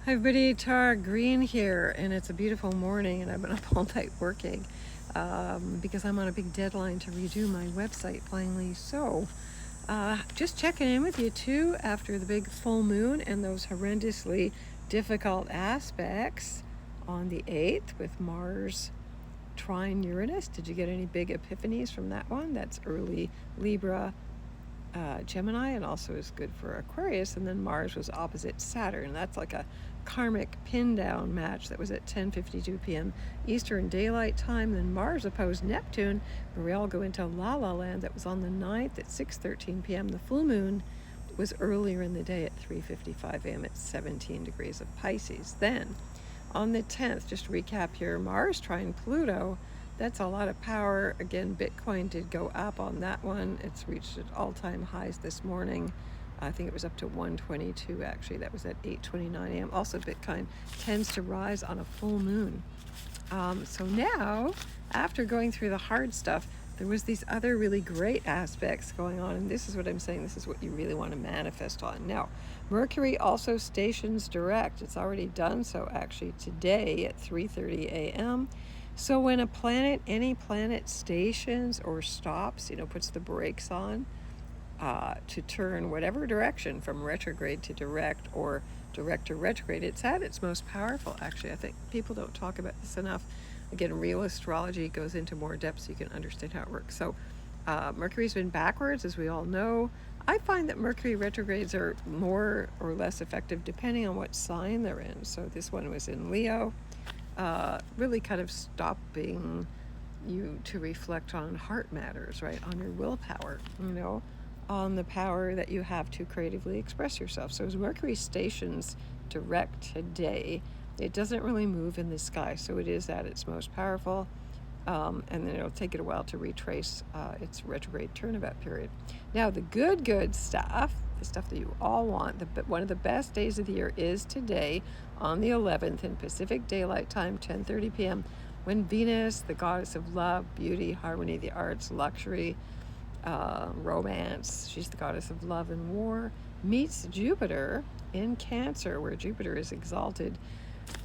Hi everybody, Tara Green here, and it's a beautiful morning, and I've been up all night working because I'm on a big deadline to redo my website finally. So, just checking in with you too after the big full moon and those horrendously difficult aspects on the 8th with Mars trine Uranus. Did you get any big epiphanies from that one? That's early Libra, Gemini, and also is good for Aquarius. And then Mars was opposite Saturn. That's like a karmic pin down match that was at 10:52 p.m. Eastern Daylight Time. Then Mars opposed Neptune, where we all go into La La Land. That was on the 9th at 6:13 p.m. The full moon was earlier in the day at 3:55 a.m. at 17 degrees of Pisces. Then on the 10th, just to recap here, Mars trine Pluto. That's a lot of power. Again, Bitcoin did go up on that one. It's reached at all-time highs this morning. I think it was up to 122 actually. That was at 8:29 a.m. Also, Bitcoin tends to rise on a full moon. So now, after going through the hard stuff, there was these other really great aspects going on, and this is what I'm saying. This is what you really want to manifest on. Now, Mercury also stations direct. It's already done so actually today at 3:30 a.m. So when a planet, any planet stations or stops, puts the brakes on to turn whatever direction from retrograde to direct or direct to retrograde, it's at its most powerful, actually. I think people don't talk about this enough. Again, real astrology goes into more depth so you can understand how it works. So Mercury's been backwards, as we all know. I find that Mercury retrogrades are more or less effective depending on what sign they're in. So this one was in Leo. Really kind of stopping you to reflect on heart matters, right? On your willpower, on the power that you have to creatively express yourself. So as Mercury stations direct today, it doesn't really move in the sky, so it is at its most powerful. And then it'll take it a while to retrace its retrograde turnabout period. Now, the good stuff, the stuff that you all want, one of the best days of the year is today on the 11th in Pacific Daylight Time, 10:30 p.m., when Venus, the goddess of love, beauty, harmony, the arts, luxury, romance, she's the goddess of love and war, meets Jupiter in Cancer, where Jupiter is exalted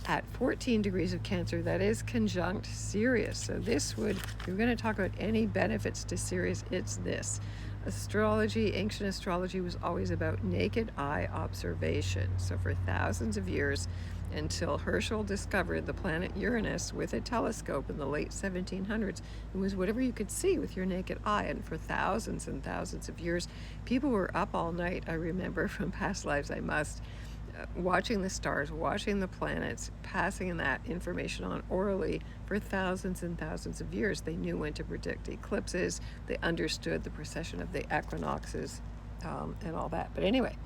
at 14 degrees of Cancer. That is conjunct Sirius. So this would, if you're going to talk about any benefits to Sirius, it's this. Astrology, ancient astrology, was always about naked eye observation. So for thousands of years, until Herschel discovered the planet Uranus with a telescope in the late 1700s, it was whatever you could see with your naked eye. And for thousands and thousands of years, people were up all night, I remember from past lives, watching the stars, watching the planets, passing that information on orally for thousands and thousands of years. They knew when to predict eclipses. They understood the precession of the equinoxes and all that. But anyway,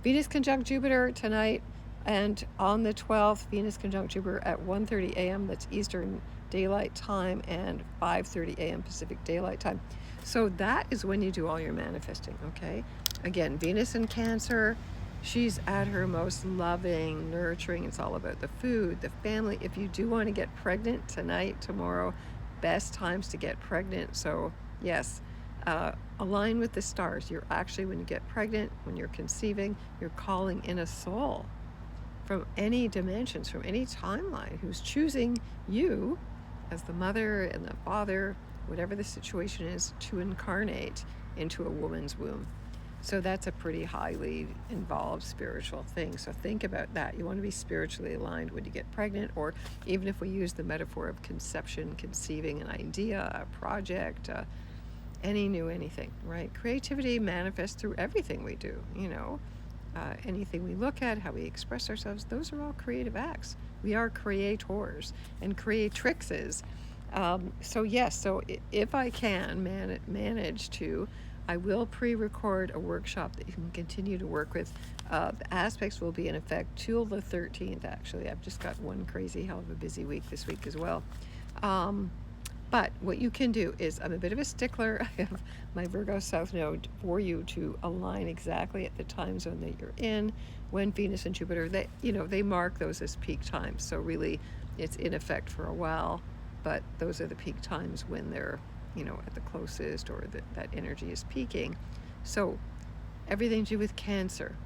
Venus conjunct Jupiter tonight, and on the 12th, Venus conjunct Jupiter at 1:30 a.m. That's Eastern Daylight Time and 5:30 a.m. Pacific Daylight Time. So that is when you do all your manifesting, okay? Again, Venus in Cancer, she's at her most loving, nurturing. It's all about the food, the family. If you do want to get pregnant tonight, tomorrow, best times to get pregnant. So yes, align with the stars. You're actually, when you get pregnant, when you're conceiving, you're calling in a soul from any dimensions, from any timeline, who's choosing you as the mother and the father, whatever the situation is, to incarnate into a woman's womb. So that's a pretty highly involved spiritual thing. So think about that. You want to be spiritually aligned when you get pregnant, or even if we use the metaphor of conception, conceiving an idea, a project, anything, right? Creativity manifests through everything we do, anything we look at, how we express ourselves, those are all creative acts. We are creators and creatrixes. So yes, so if I can manage to, I will pre-record a workshop that you can continue to work with. The aspects will be in effect till the 13th, actually. I've just got one crazy hell of a busy week this week as well. But what you can do is, I'm a bit of a stickler. I have my Virgo South Node for you to align exactly at the time zone that you're in. When Venus and Jupiter, they mark those as peak times. So really, it's in effect for a while, but those are the peak times when they're, at the closest, or that energy is peaking. So everything to do with Cancer,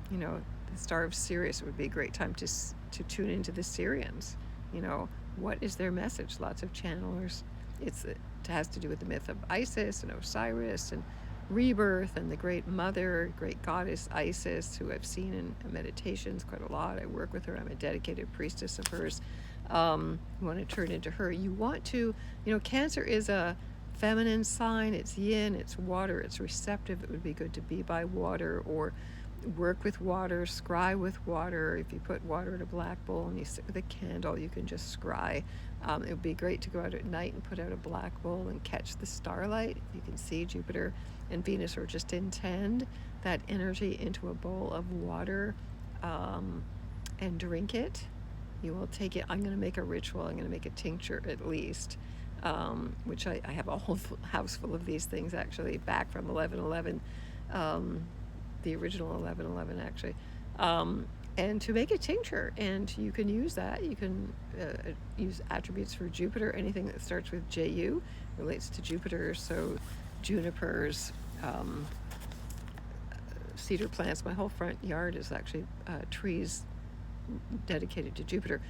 the star of Sirius would be a great time to tune into the Sirians. You know, what is their message? Lots of channelers. It has to do with the myth of Isis and Osiris and rebirth and the great mother, great goddess Isis, who I've seen in meditations quite a lot. I work with her. I'm a dedicated priestess of hers. You want to turn into her. You want to, you know, Cancer is a feminine sign. It's yin, it's water, it's receptive. It would be good to be by water or work with water, scry with water. If you put water in a black bowl and you sit with a candle, you can just scry. It would be great to go out at night and put out a black bowl and catch the starlight. You can see Jupiter and Venus, or just intend that energy into a bowl of water and drink it. You will take it. I'm going to make a ritual. I'm going to make a tincture at least, which I have a whole house full of these things actually, back from 1111, the original 1111 actually. And to make a tincture, and you can use that. You can use attributes for Jupiter. Anything that starts with Ju relates to Jupiter. So junipers, cedar plants. My whole front yard is actually trees dedicated to Jupiter.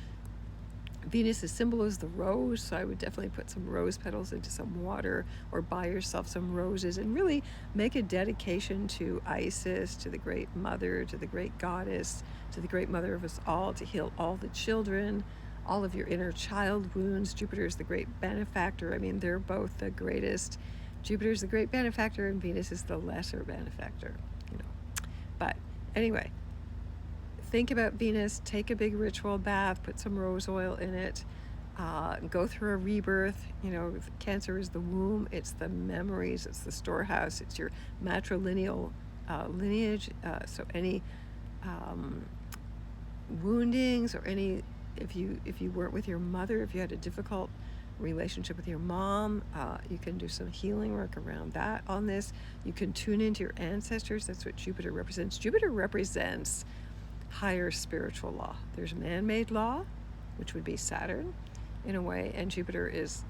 Venus's symbol is the rose, so I would definitely put some rose petals into some water, or buy yourself some roses and really make a dedication to Isis, to the great mother, to the great goddess, to the great mother of us all, to heal all the children, all of your inner child wounds. Jupiter is the great benefactor. I mean, they're both the greatest. Jupiter is the great benefactor and Venus is the lesser benefactor, you know. But anyway, think about Venus, take a big ritual bath, put some rose oil in it, go through a rebirth. You know, Cancer is the womb, it's the memories, it's the storehouse, it's your matrilineal lineage. So any woundings, or any, if you weren't with your mother, if you had a difficult relationship with your mom, you can do some healing work around that on this. You can tune into your ancestors. That's what Jupiter represents. Jupiter represents higher spiritual law. There's man-made law, which would be Saturn in a way, and Jupiter is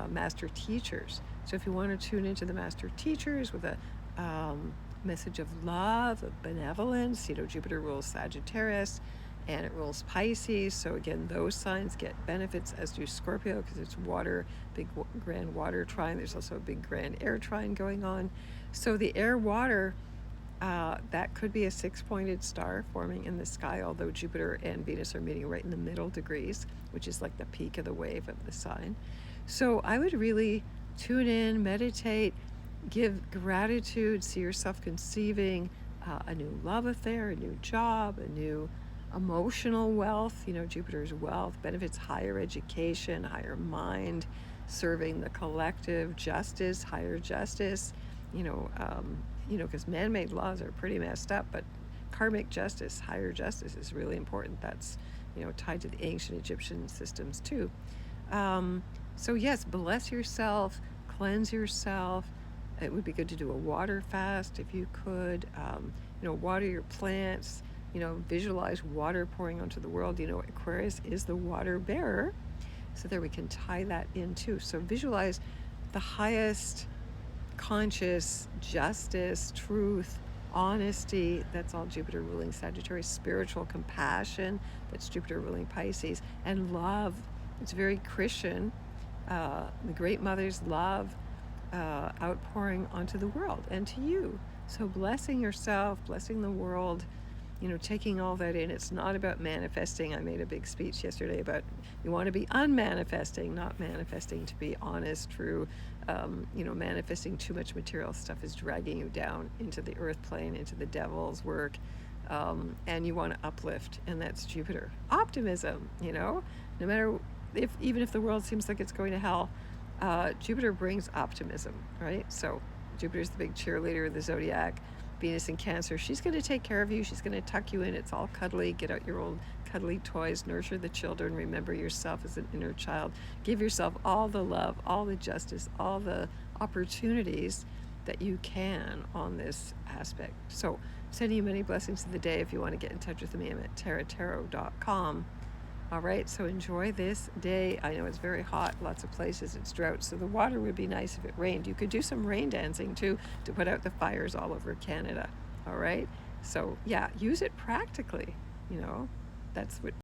master teachers. So if you want to tune into the master teachers with a message of love, of benevolence, you know, Jupiter rules Sagittarius and it rules Pisces. So again, those signs get benefits, as do Scorpio, because it's water, big grand water trine. There's also a big grand air trine going on. So the air water, that could be a 6-pointed star forming in the sky, although Jupiter and Venus are meeting right in the middle degrees, which is like the peak of the wave of the sign. So I would really tune in, meditate, give gratitude, see yourself conceiving a new love affair, a new job, a new emotional wealth. You know, Jupiter's wealth benefits higher education, higher mind, serving the collective, justice, higher justice. You know, because man-made laws are pretty messed up, but karmic justice, higher justice is really important. That's, you know, tied to the ancient Egyptian systems too. So yes, bless yourself, cleanse yourself. It would be good to do a water fast if you could. You know, water your plants. You know, visualize water pouring onto the world. You know, Aquarius is the water bearer, so there we can tie that in too. So visualize the highest conscious justice, truth, honesty. That's all Jupiter ruling Sagittarius. Spiritual compassion. That's Jupiter ruling Pisces. And love. It's very Christian. The great mother's love outpouring onto the world and to you. So blessing yourself, blessing the world, you know, taking all that in. It's not about manifesting. I made a big speech yesterday about you want to be unmanifesting, not manifesting to be honest, true. You know, manifesting too much material stuff is dragging you down into the earth plane, into the devil's work. And you want to uplift, and that's Jupiter. Optimism, you know, no matter even if the world seems like it's going to hell, Jupiter brings optimism, right? So Jupiter's the big cheerleader of the zodiac. Venus in Cancer, she's going to take care of you. She's going to tuck you in. It's all cuddly. Get out your old cuddly toys. Nurture the children. Remember yourself as an inner child. Give yourself all the love, all the justice, all the opportunities that you can on this aspect. So sending you many blessings of the day. If you want to get in touch with me, I'm at taratarot.com. All right, so enjoy this day. I know it's very hot, lots of places it's drought, so the water would be nice if it rained. You could do some rain dancing too to put out the fires all over Canada. All right, So yeah, use it practically, you know. That's what